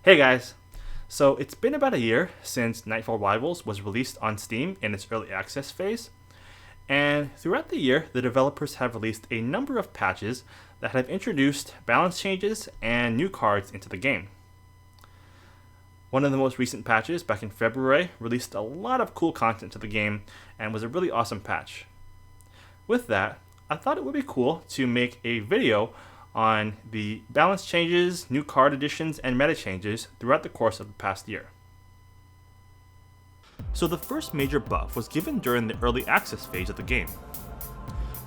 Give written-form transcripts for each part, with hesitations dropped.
Hey guys! So it's been about a year since Knightfall Rivals was released on Steam in its early access phase, and throughout the year the developers have released a number of patches that have introduced balance changes and new cards into the game. One of the most recent patches, back in February, released a lot of cool content to the game and was a really awesome patch. With that, I thought it would be cool to make a video on the balance changes, new card additions, and meta changes throughout the course of the past year. So the first major buff was given during the early access phase of the game.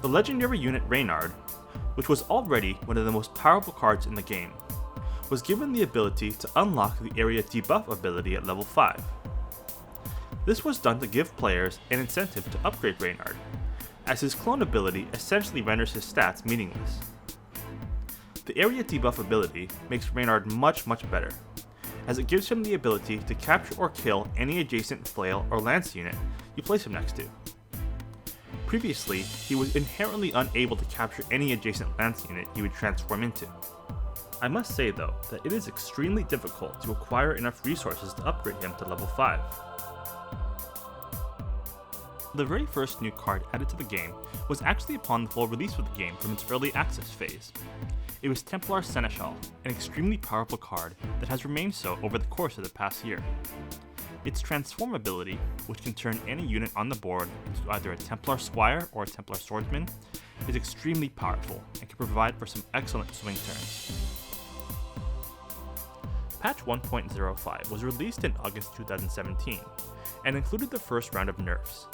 The legendary unit Reynard, which was already one of the most powerful cards in the game, was given the ability to unlock the area debuff ability at level 5. This was done to give players an incentive to upgrade Reynard, as his clone ability essentially renders his stats meaningless. The area debuff ability makes Reynard much better, as it gives him the ability to capture or kill any adjacent flail or lance unit you place him next to. Previously, he was inherently unable to capture any adjacent lance unit he would transform into. I must say though, that it is extremely difficult to acquire enough resources to upgrade him to level 5. The very first new card added to the game was actually upon the full release of the game from its early access phase. It was Templar Swordsmen, an extremely powerful card that has remained so over the course of the past year. Its transform ability, which can turn any unit on the board into either a Templar Squire or a Templar Swordsman, is extremely powerful and can provide for some excellent swing turns. Patch 1.05 was released in August 2017 and included the first round of nerfs.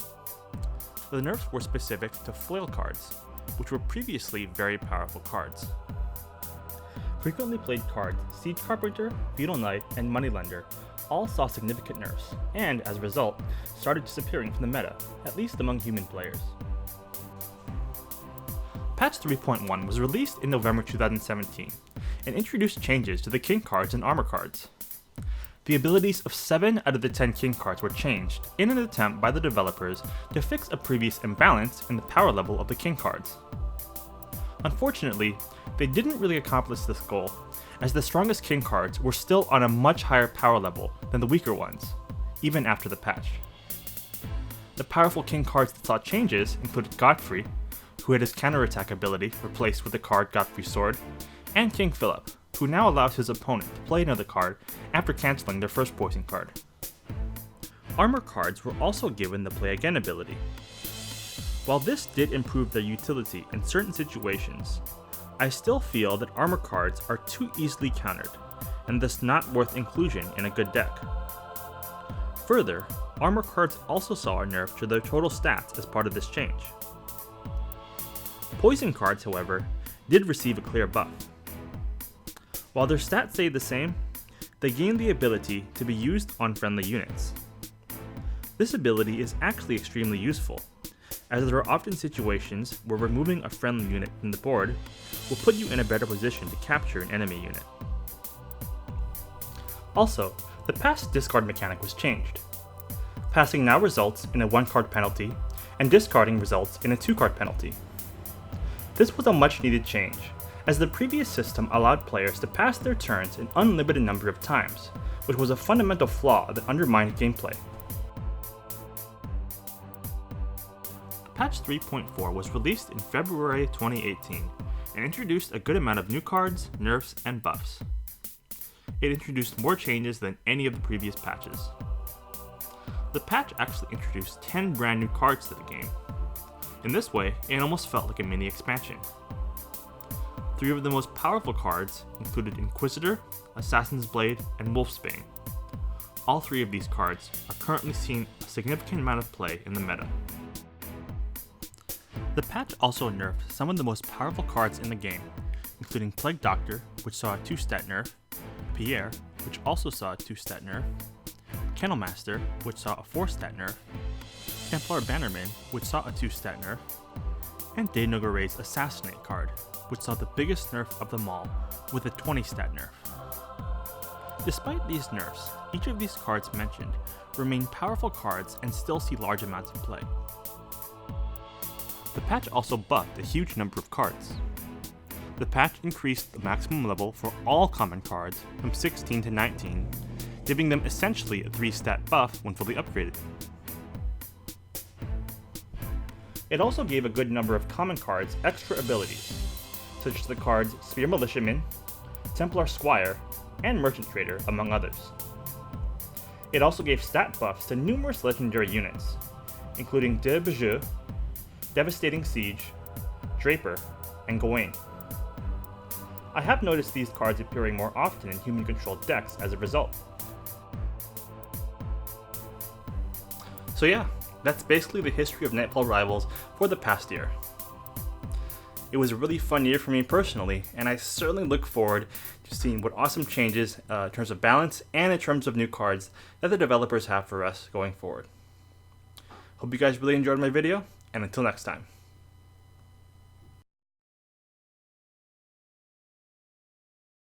The nerfs were specific to flail cards, which were previously very powerful cards. Frequently played cards Siege Carpenter, Feudal Knight, and Moneylender all saw significant nerfs, and as a result, started disappearing from the meta, at least among human players. Patch 3.1 was released in November 2017, and introduced changes to the king cards and armor cards. The abilities of 7 out of the 10 king cards were changed in an attempt by the developers to fix a previous imbalance in the power level of the king cards. Unfortunately, they didn't really accomplish this goal, as the strongest king cards were still on a much higher power level than the weaker ones, even after the patch. The powerful king cards that saw changes included Godfrey, who had his counterattack ability replaced with the card Godfrey's Sword, and King Philip, who now allows his opponent to play another card after cancelling their first poison card. Armor cards were also given the Play Again ability. While this did improve their utility in certain situations, I still feel that armor cards are too easily countered, and thus not worth inclusion in a good deck. Further, armor cards also saw a nerf to their total stats as part of this change. Poison cards, however, did receive a clear buff. While their stats stayed the same, they gained the ability to be used on friendly units. This ability is actually extremely useful, as there are often situations where removing a friendly unit from the board will put you in a better position to capture an enemy unit. Also, the pass discard mechanic was changed. Passing now results in a 1-card penalty, and discarding results in a 2-card penalty. This was a much needed change, as the previous system allowed players to pass their turns an unlimited number of times, which was a fundamental flaw that undermined gameplay. Patch 3.4 was released in February 2018 and introduced a good amount of new cards, nerfs, and buffs. It introduced more changes than any of the previous patches. The patch actually introduced 10 brand new cards to the game. In this way, it almost felt like a mini expansion. 3 of the most powerful cards included Inquisitor, Assassin's Blade, and Wolfsbane. All 3 of these cards are currently seeing a significant amount of play in the meta. The patch also nerfed some of the most powerful cards in the game, including Plague Doctor, which saw a 2-stat nerf, Pierre, which also saw a 2-stat nerf, Kennelmaster, which saw a 4-stat nerf, Templar Bannerman, which saw a 2-stat nerf, and De Nogaret's Assassinate card, which saw the biggest nerf of them all, with a 20-stat nerf. Despite these nerfs, each of these cards mentioned remain powerful cards and still see large amounts of play. The patch also buffed a huge number of cards. the patch increased the maximum level for all common cards from 16 to 19, giving them essentially a 3-stat buff when fully upgraded. It also gave a good number of common cards extra abilities, such as the cards Spear Militiaman, Templar Squire, and Merchant Trader, among others. It also gave stat buffs to numerous legendary units, including De Bijou, Devastating Siege, Draper, and Gawain. I have noticed these cards appearing more often in human-controlled decks as a result. So yeah, that's basically the history of Knightfall Rivals for the past year. It was a really fun year for me personally, and I certainly look forward to seeing what awesome changes in terms of balance and in terms of new cards that the developers have for us going forward. Hope you guys really enjoyed my video, and until next time.